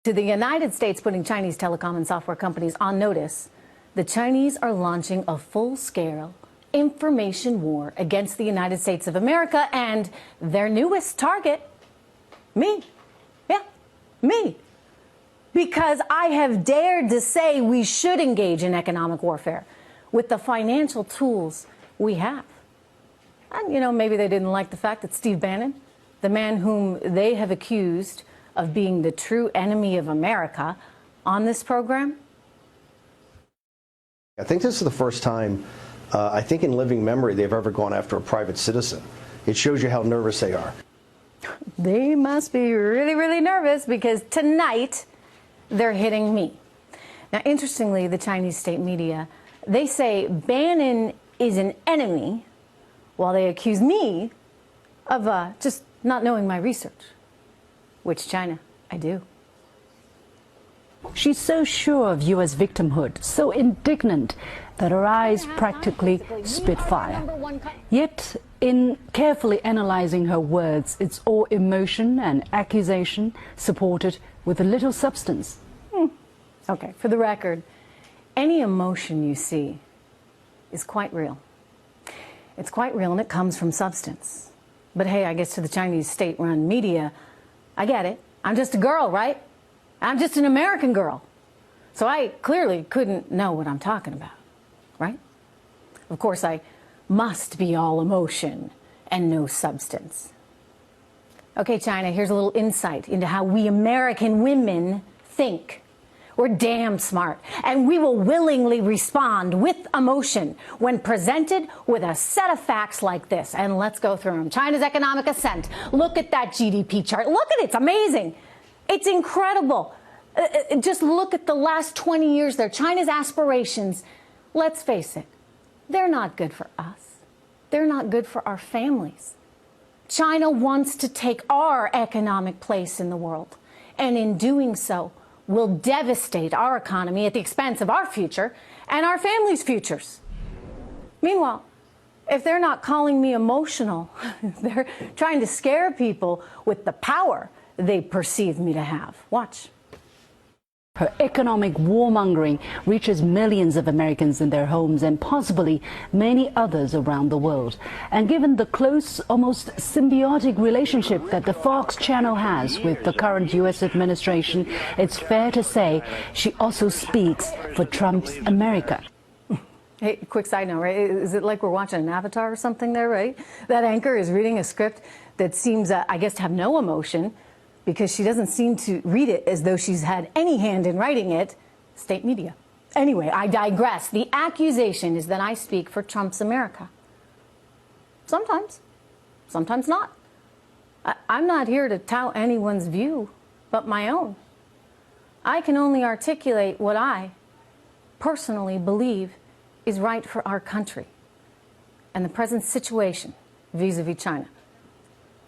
To the United States putting Chinese telecom and software companies on notice, the Chinese are launching a full-scale information war against the United States of America and their newest target, me. Yeah, me. Because I have dared to say we should engage in economic warfare with the financial tools we have. And, you know, maybe they didn't like the fact that Steve Bannon, the man whom they have accused of being the true enemy of America, on this program? I think this is the first time, I think in living memory, they've ever gone after a private citizen. It shows you how nervous they are. They must be really, really nervous because tonight they're hitting me. Now, interestingly, the Chinese state media, they say Bannon is an enemy while they accuse me of just not knowing my research. Which China, I do. She's so sure of U.S. victimhood, so indignant that her eyes practically spit fire. Yet, in carefully analyzing her words, it's all emotion and accusation supported with a little substance. Okay, for the record, any emotion you see is quite real. It's quite real and it comes from substance. But hey, I guess to the Chinese state-run media, I get it. I'm just a girl, right? I'm just an American girl. So I clearly couldn't know what I'm talking about, right? Of course, I must be all emotion and no substance. Okay, China, here's a little insight into how we American women think. We're damn smart, and we will willingly respond with emotion when presented with a set of facts like this. And let's go through them. China's economic ascent. Look at that GDP chart. Look at it. It's amazing. It's incredible. Just look at the last 20 years there. China's aspirations, let's face it, they're not good for us. They're not good for our families. China wants to take our economic place in the world, and in doing so, will devastate our economy at the expense of our future and our families' futures. Meanwhile, if they're not calling me emotional, they're trying to scare people with the power they perceive me to have. Watch. Her economic warmongering reaches millions of Americans in their homes and possibly many others around the world. And given the close, almost symbiotic relationship that the Fox channel has with the current U.S. administration, it's fair to say she also speaks for Trump's America. Hey, quick side note, right? Is it like we're watching an Avatar or something there, right? That anchor is reading a script that seems, I guess, to have no emotion, because she doesn't seem to read it as though she's had any hand in writing it. State media. Anyway, I digress. The accusation is that I speak for Trump's America. Sometimes. Sometimes not. I'm not here to tout anyone's view but my own. I can only articulate what I personally believe is right for our country and the present situation vis-a-vis China.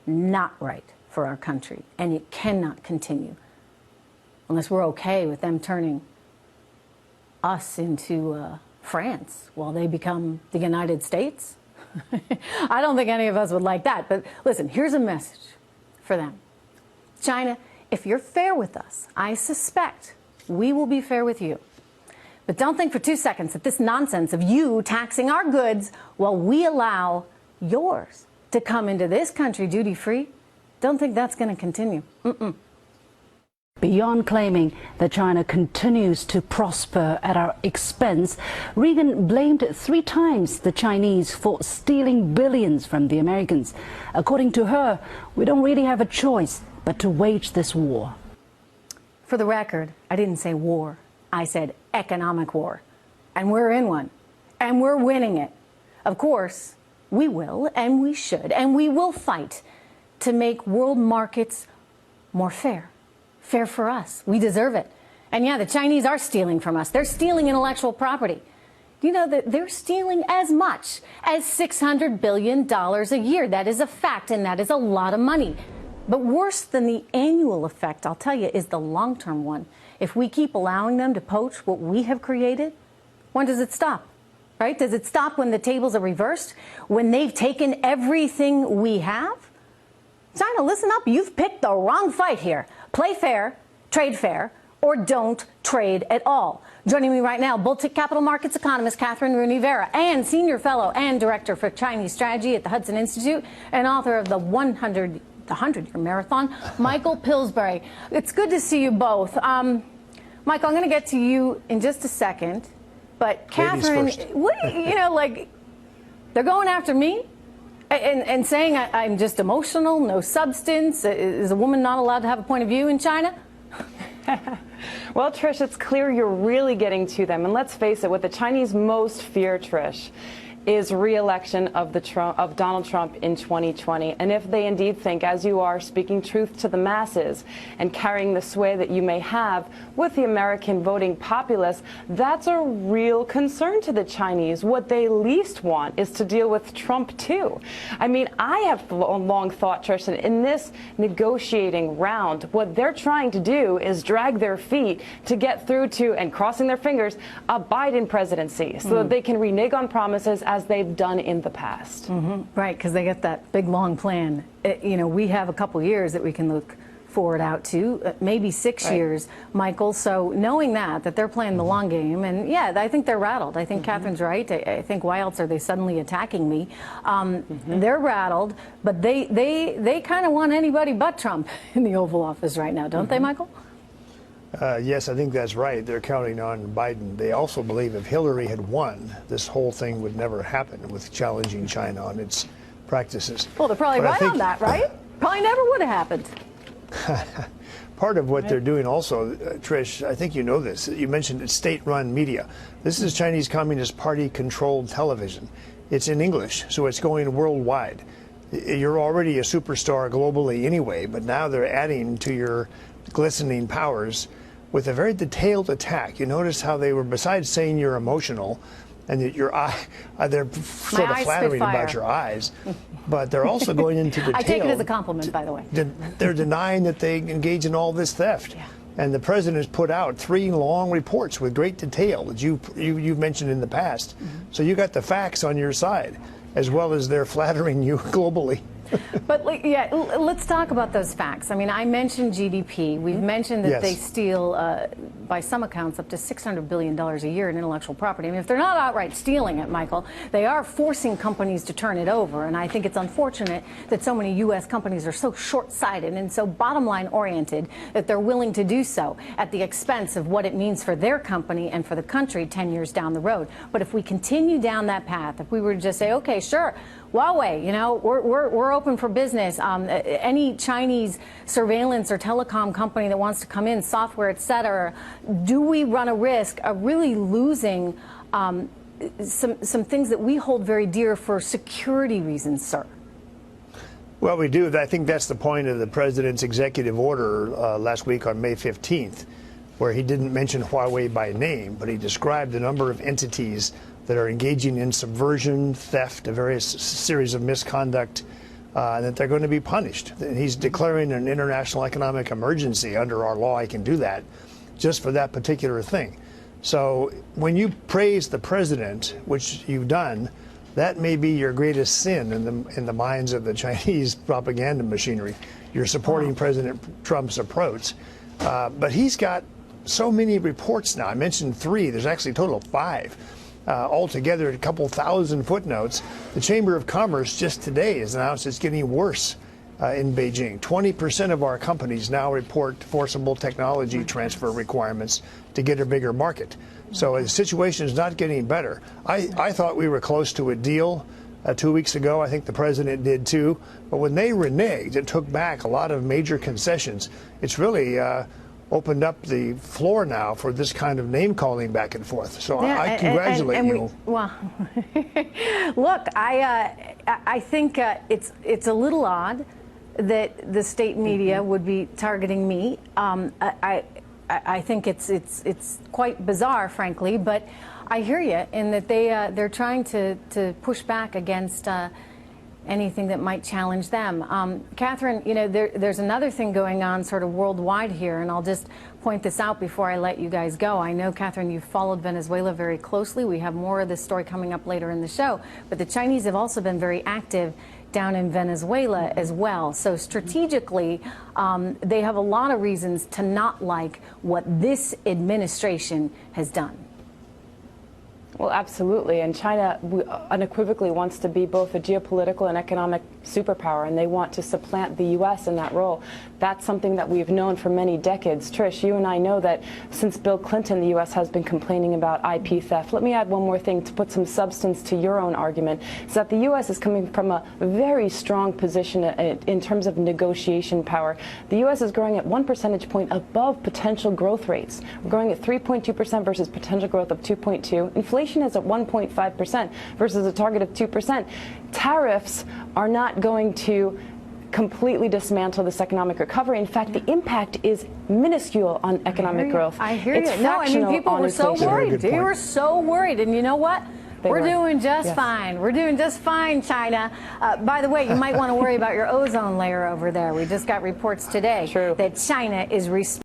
Not right for our country, and it cannot continue unless we're okay with them turning us into France while they become the United States. I don't think any of us would like that, but listen, here's a message for them. China, if you're fair with us, I suspect we will be fair with you. But don't think for 2 seconds that this nonsense of you taxing our goods while we allow yours to come into this country duty-free, don't think that's going to continue. Beyond claiming that China continues to prosper at our expense, Reagan blamed 3 times the Chinese for stealing billions from the Americans. According to her, we don't really have a choice but to wage this war. For the record, I didn't say war. I said economic war. And we're in one. And we're winning it. Of course, we will and we should and we will fight to make world markets more fair. Fair for us. We deserve it. And yeah, the Chinese are stealing from us. They're stealing intellectual property. Do you know that they're stealing as much as $600 billion a year? That is a fact, and that is a lot of money. But worse than the annual effect, I'll tell you, is the long-term one. If we keep allowing them to poach what we have created, when does it stop? Right? Does it stop when the tables are reversed? When they've taken everything we have? China, listen up. You've picked the wrong fight here. Play fair trade fair, or don't trade at all. Joining me right now, Baltic Capital Markets economist Catherine Rooney-Vera and senior fellow and director for Chinese strategy at the Hudson Institute and author of the 100-year marathon, Michael Pillsbury. It's good to see you both. Michael, I'm going to get to you in just a second, but Catherine, like they're going after me and saying I'm just emotional, no substance. Is a woman not allowed to have a point of view in China? Well, Trish, it's clear you're really getting to them. And let's face it, what the Chinese most fear, Trish, is re-election of Donald Trump in 2020. And if they indeed think, as you are, speaking truth to the masses and carrying the sway that you may have with the American voting populace, that's a real concern to the Chinese. What they least want is to deal with Trump, too. I mean, I have long thought, Trish, that in this negotiating round, what they're trying to do is drag their feet to get through to, and crossing their fingers, a Biden presidency so that they can renege on promises as they've done in the past. Right, because they get that big, long plan. We have a couple years that we can look forward out to, maybe 6 years, Michael. So knowing that they're playing the long game, and yeah, I think they're rattled. I think Catherine's right. I think why else are they suddenly attacking me? They're rattled, but they kind of want anybody but Trump in the Oval Office right now, don't they, Michael? Yes, I think that's right. They're counting on Biden. They also believe if Hillary had won, this whole thing would never happen with challenging China on its practices. Well, they're probably right on that, right? Probably never would have happened. Part of what they're doing also, Trish, I think you know this. You mentioned it's state-run media. This is Chinese Communist Party-controlled television. It's in English, so it's going worldwide. You're already a superstar globally anyway, but now they're adding to your glistening powers with a very detailed attack. You notice how they were, besides saying you're emotional and that your eye, they're sort of flattering about your eyes, but they're also going into detail. I take it as a compliment, by the way. They're denying that they engage in all this theft. Yeah. And the president's put out 3 long reports with great detail that you've mentioned in the past. So you got the facts on your side, as well as they're flattering you globally. But let's talk about those facts. I mean, I mentioned GDP. We've mentioned that they steal, by some accounts, up to $600 billion a year in intellectual property. I mean, if they're not outright stealing it, Michael, they are forcing companies to turn it over. And I think it's unfortunate that so many U.S. companies are so short-sighted and so bottom-line oriented that they're willing to do so at the expense of what it means for their company and for the country 10 years down the road. But if we continue down that path, if we were to just say, okay, sure, Huawei, we're open for business. Any Chinese surveillance or telecom company that wants to come in, software, et cetera, do we run a risk of really losing some things that we hold very dear for security reasons, sir? Well, we do. I think that's the point of the president's executive order last week on May 15th, where he didn't mention Huawei by name, but he described a number of entities that are engaging in subversion, theft, a various series of misconduct, that they're going to be punished. And he's declaring an international economic emergency. Under our law, I can do that just for that particular thing. So when you praise the president, which you've done, that may be your greatest sin in the minds of the Chinese propaganda machinery. You're supporting President Trump's approach. But he's got so many reports now. I mentioned 3. There's actually a total of 5. Altogether, a couple thousand footnotes. The Chamber of Commerce just today has announced it's getting worse in Beijing. 20% of our companies now report forcible technology transfer requirements to get a bigger market. So the situation is not getting better. I thought we were close to a deal 2 weeks ago. I think the president did too. But when they reneged and took back a lot of major concessions, it's really opened up the floor now for this kind of name-calling back and forth. So I congratulate you. Well, look, I think it's a little odd that the state media would be targeting me. I think it's quite bizarre, frankly, but I hear you in that they're trying to push back against anything that might challenge them. Catherine, you know, there's another thing going on sort of worldwide here, and I'll just point this out before I let you guys go. I know, Catherine, you've followed Venezuela very closely. We have more of this story coming up later in the show, but the Chinese have also been very active down in Venezuela as well. So strategically, they have a lot of reasons to not like what this administration has done. Well, absolutely. And China unequivocally wants to be both a geopolitical and economic superpower, and they want to supplant the U.S. in that role. That's something that we've known for many decades. Trish, you and I know that since Bill Clinton, the U.S. has been complaining about IP theft. Let me add one more thing to put some substance to your own argument, is that the U.S. is coming from a very strong position in terms of negotiation power. The U.S. is growing at 1 percentage point above potential growth rates. We're growing at 3.2% versus potential growth of 2.2%. Inflation is at 1.5% versus a target of 2%. Tariffs are not going to completely dismantle this economic recovery. In fact, the impact is minuscule on economic growth. I hear it's you. No, I mean, people were so worried. They were so worried. And you know what? We're doing just fine. We're doing just fine, China. By the way, you might want to worry about your ozone layer over there. We just got reports today that China is